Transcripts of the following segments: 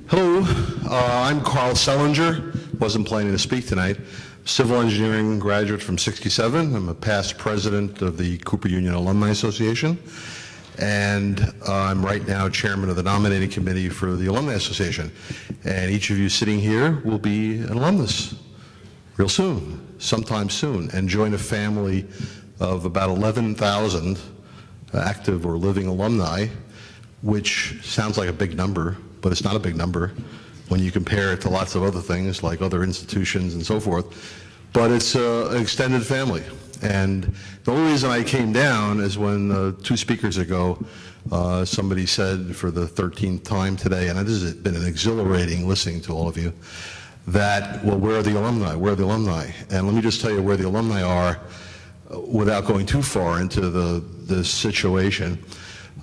Hello, I'm Carl Sellinger. Wasn't planning to speak tonight. Civil engineering graduate from 67. I'm a past president of the Cooper Union Alumni Association, and I'm right now chairman of the nominating committee for the Alumni Association. And each of you sitting here will be an alumnus real soon, sometime soon, and join a family of about 11,000 active or living alumni, which sounds like a big number, but it's not a big number when you compare it to lots of other things like other institutions and so forth. But it's an extended family. And the only reason I came down is when 2 speakers ago, somebody said for the 13th time today, and this has been an exhilarating listening to all of you, that, well, where are the alumni? Where are the alumni? And let me just tell you where the alumni are without going too far into the situation.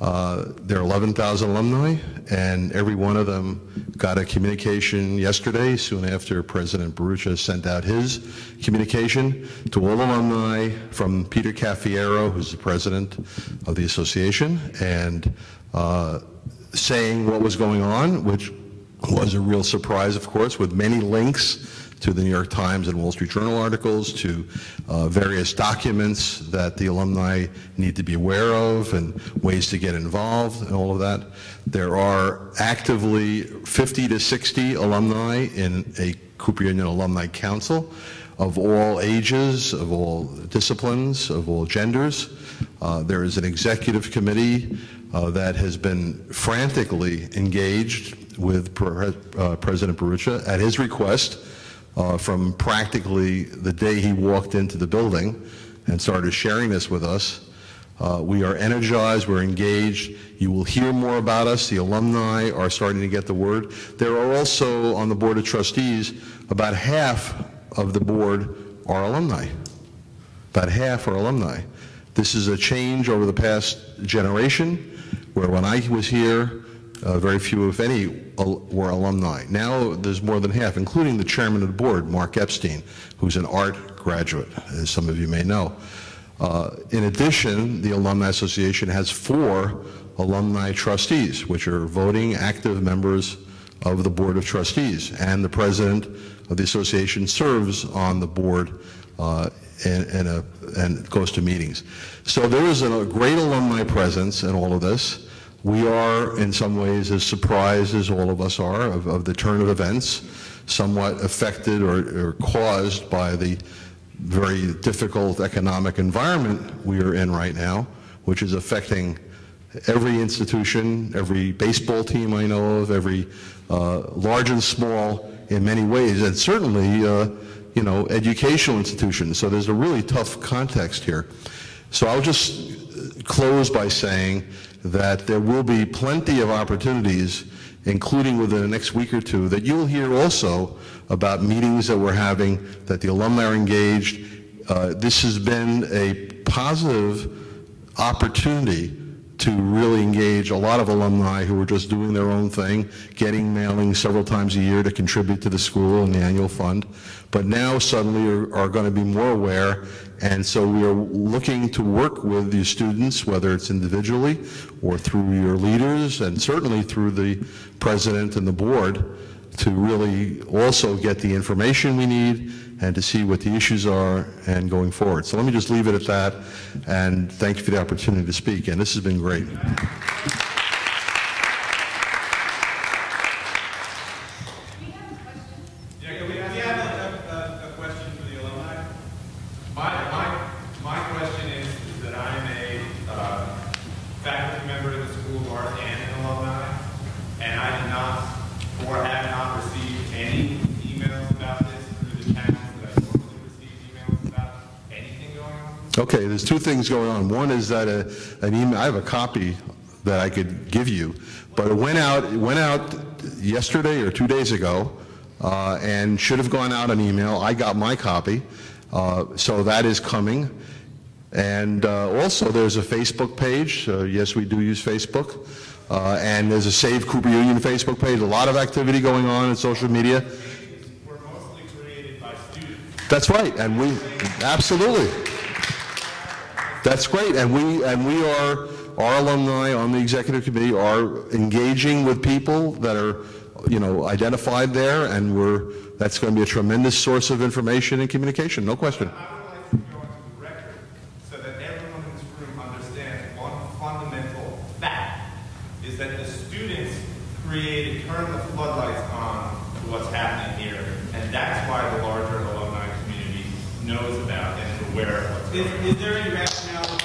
There are 11,000 alumni, and every one of them got a communication yesterday, soon after President Barucha sent out his communication to all alumni from Peter Caffiero, who's the president of the association, and saying what was going on, which was a real surprise, of course, with many links to the New York Times and Wall Street Journal articles, to various documents that the alumni need to be aware of and ways to get involved and all of that. There are actively 50 to 60 alumni in a Cooper Union Alumni Council of all ages, of all disciplines, of all genders. There is an executive committee that has been frantically engaged with President Barucha at his request from practically the day he walked into the building and started sharing this with us. We are energized, we're engaged. You will hear more about us. The alumni are starting to get the word. There are also on the Board of Trustees, about half of the board are alumni. About half are alumni. This is a change over the past generation, where when I was here, very few, if any, were alumni. Now there's more than half, including the chairman of the board, Mark Epstein, who's an art graduate, as some of you may know. In addition, the Alumni Association has 4 alumni trustees, which are voting active members of the Board of Trustees, and the president of the association serves on the board and goes to meetings. So there is a great alumni presence in all of this. We are, in some ways, as surprised as all of us are of the turn of events, somewhat affected or caused by the very difficult economic environment we are in right now, which is affecting every institution, every baseball team I know of, every large and small in many ways, and certainly, you know, educational institutions. So there's a really tough context here. So I'll just close by saying that there will be plenty of opportunities, including within the next week or two, that you'll hear also about meetings that we're having, that the alumni are engaged. This has been a positive opportunity to really engage a lot of alumni who are just doing their own thing, getting mailings several times a year to contribute to the school and the annual fund, but now suddenly are going to be more aware. And so we are looking to work with your students, whether it's individually or through your leaders, and certainly through the president and the board, to really also get the information we need and to see what the issues are and going forward. So let me just leave it at that, and thank you for the opportunity to speak, and this has been great. Okay, there's 2 things going on. One is that an email, I have a copy that I could give you, but it went out yesterday or 2 days ago, and should have gone out an email. I got my copy, so that is coming. And also there's a Facebook page. Yes, we do use Facebook. And there's a Save Cooper Union Facebook page. A lot of activity going on in social media. We're mostly created by students. That's right, and we, absolutely. That's great, and we are, our alumni on the executive committee are engaging with people that are identified there, and that's going to be a tremendous source of information and communication, no question. I would like to go into the record so that everyone in this room understands one fundamental fact, is that the students turned the floodlights on to what's happening here, and that's why the larger alumni community knows about and is aware of what's going on. Is there any rationale why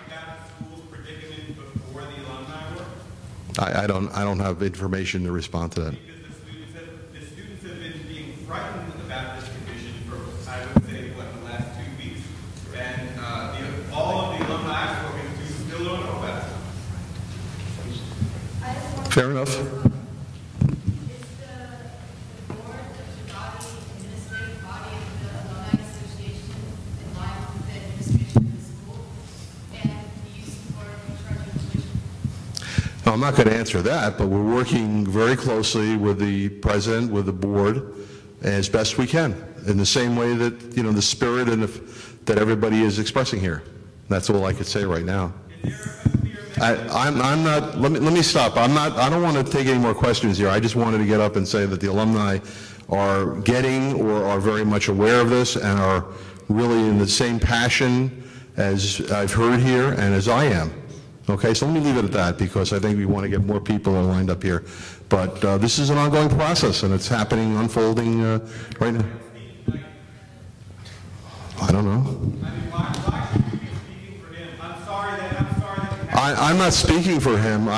about the school's predicament before the alumni work? I don't have information to respond to that. Because the students have been being frightened about this condition for, I would say, the last 2 weeks. And all of the alumni I've spoken to still don't know about it. Fair enough. Is the board of the body, administrative body of the Alumni Association in line with the administration of the school? And do you support charging tuition? No, I'm not going to answer that, but we're working very closely with the president, with the board, as best we can, in the same way that, the spirit that everybody is expressing here. That's all I could say right now. I'm not, let me stop. I don't want to take any more questions here. I just wanted to get up and say that the alumni are getting or are very much aware of this and are really in the same passion as I've heard here and as I am. Okay, so let me leave it at that, because I think we want to get more people lined up here. But this is an ongoing process, and it's happening, unfolding right now. I don't know. Why should we be speaking for him? I'm sorry that I'm not speaking for him.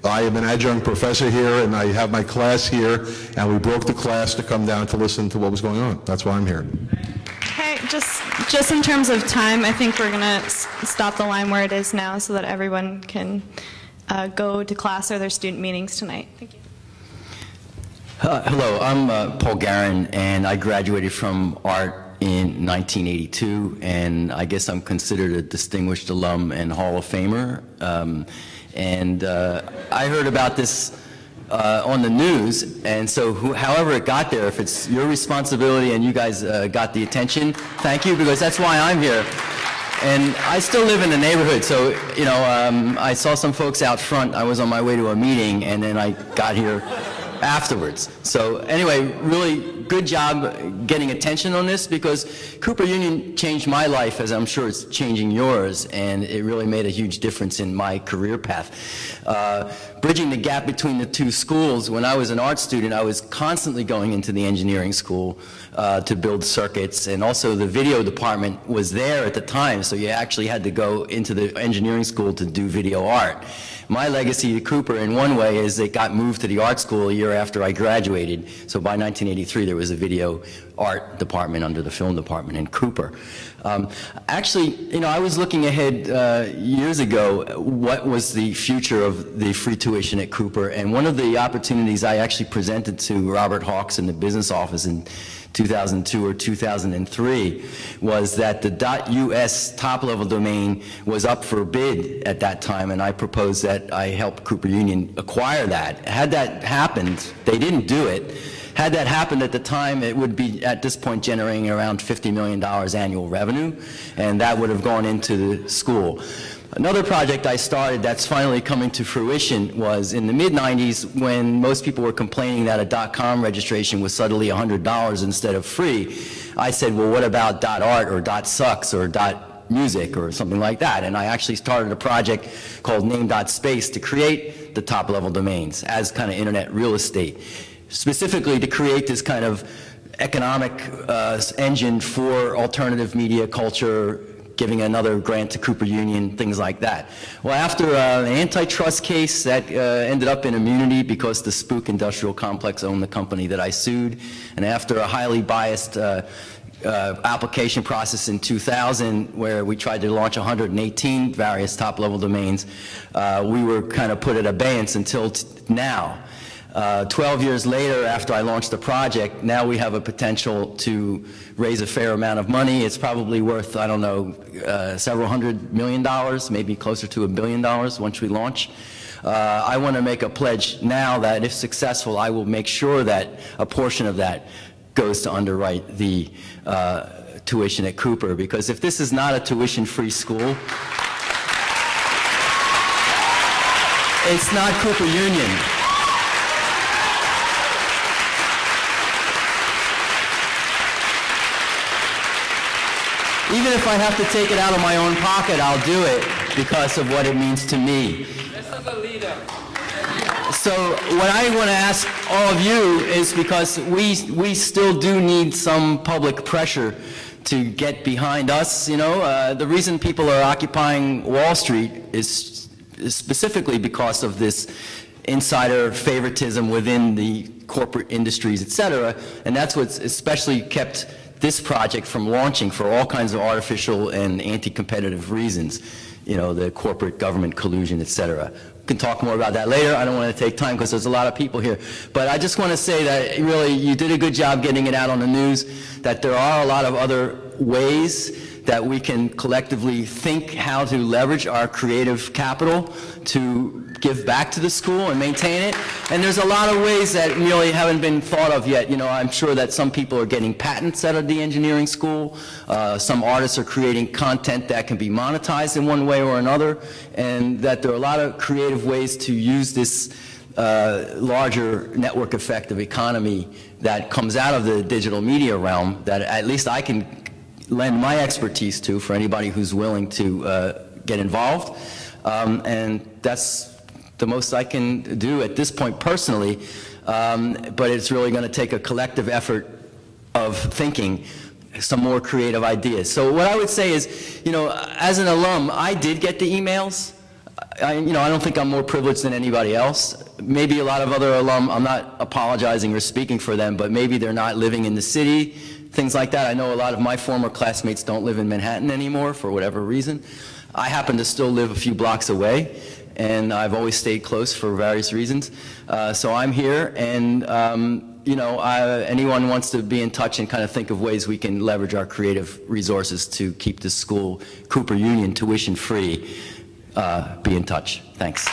I am an adjunct professor here, and I have my class here, and we broke the class to come down to listen to what was going on. That's why I'm here. Okay, just in terms of time, I think we're going to stop the line where it is now so that everyone can go to class or their student meetings tonight. Thank you. Hello, I'm Paul Garin, and I graduated from art in 1982, and I guess I'm considered a distinguished alum and Hall of Famer. I heard about this on the news, and so however it got there, if it's your responsibility and you guys got the attention, thank you, because that's why I'm here. And I still live in the neighborhood, so, I saw some folks out front. I was on my way to a meeting, and then I got here afterwards. So anyway, really good job getting attention on this, because Cooper Union changed my life, as I'm sure it's changing yours, and it really made a huge difference in my career path. Bridging the gap between the two schools, when I was an art student, I was constantly going into the engineering school to build circuits, and also the video department was there at the time, so you actually had to go into the engineering school to do video art. My legacy to Cooper, in one way, is it got moved to the art school a year after I graduated. So by 1983, there was a video art department under the film department in Cooper. Actually, I was looking ahead years ago, what was the future of the free tuition at Cooper, and one of the opportunities I actually presented to Robert Hawks in the business office in 2002 or 2003 was that the .us top-level domain was up for bid at that time, and I proposed that I help Cooper Union acquire that. Had that happened, they didn't do it. Had that happened at the time, it would be, at this point, generating around $50 million annual revenue, and that would have gone into the school. Another project I started that's finally coming to fruition was in the mid-90s, when most people were complaining that a .com registration was suddenly $100 instead of free. I said, well, what about .art or .sucks or .music or something like that? And I actually started a project called Name.space to create the top-level domains as kind of internet real estate, specifically to create this kind of economic engine for alternative media culture, giving another grant to Cooper Union, things like that. Well, after an antitrust case that ended up in immunity because the Spook Industrial Complex owned the company that I sued, and after a highly biased application process in 2000 where we tried to launch 118 various top-level domains, we were kind of put at abeyance until now. 12 years later, after I launched the project, now we have a potential to raise a fair amount of money. It's probably worth, I don't know, several $100 million, maybe closer to $1 billion once we launch. I want to make a pledge now that if successful, I will make sure that a portion of that goes to underwrite the tuition at Cooper, because if this is not a tuition-free school, It's not Cooper Union. Even if I have to take it out of my own pocket, I'll do it because of what it means to me. This is a leader. So what I want to ask all of you is, because we still do need some public pressure to get behind us, you know. The reason people are occupying Wall Street is specifically because of this insider favoritism within the corporate industries, et cetera, and that's what's especially kept this project from launching for all kinds of artificial and anti-competitive reasons, you know, the corporate government collusion, et cetera. We can talk more about that later. I don't want to take time because there's a lot of people here. But I just want to say that really you did a good job getting it out on the news, that there are a lot of other ways that we can collectively think how to leverage our creative capital to give back to the school and maintain it. And there's a lot of ways that really haven't been thought of yet. You know, I'm sure that some people are getting patents out of the engineering school. Some artists are creating content that can be monetized in one way or another, and that there are a lot of creative ways to use this larger network effect of economy that comes out of the digital media realm that at least I can lend my expertise to for anybody who's willing to get involved. And that's the most I can do at this point personally, but it's really going to take a collective effort of thinking some more creative ideas. So what I would say is, you know, as an alum, I did get the emails. I don't think I'm more privileged than anybody else. Maybe a lot of other alum, I'm not apologizing or speaking for them, but maybe they're not living in the city, things like that. I know a lot of my former classmates don't live in Manhattan anymore for whatever reason. I happen to still live a few blocks away, and I've always stayed close for various reasons. So I'm here, and anyone wants to be in touch and kind of think of ways we can leverage our creative resources to keep the school, Cooper Union, tuition free, be in touch. Thanks.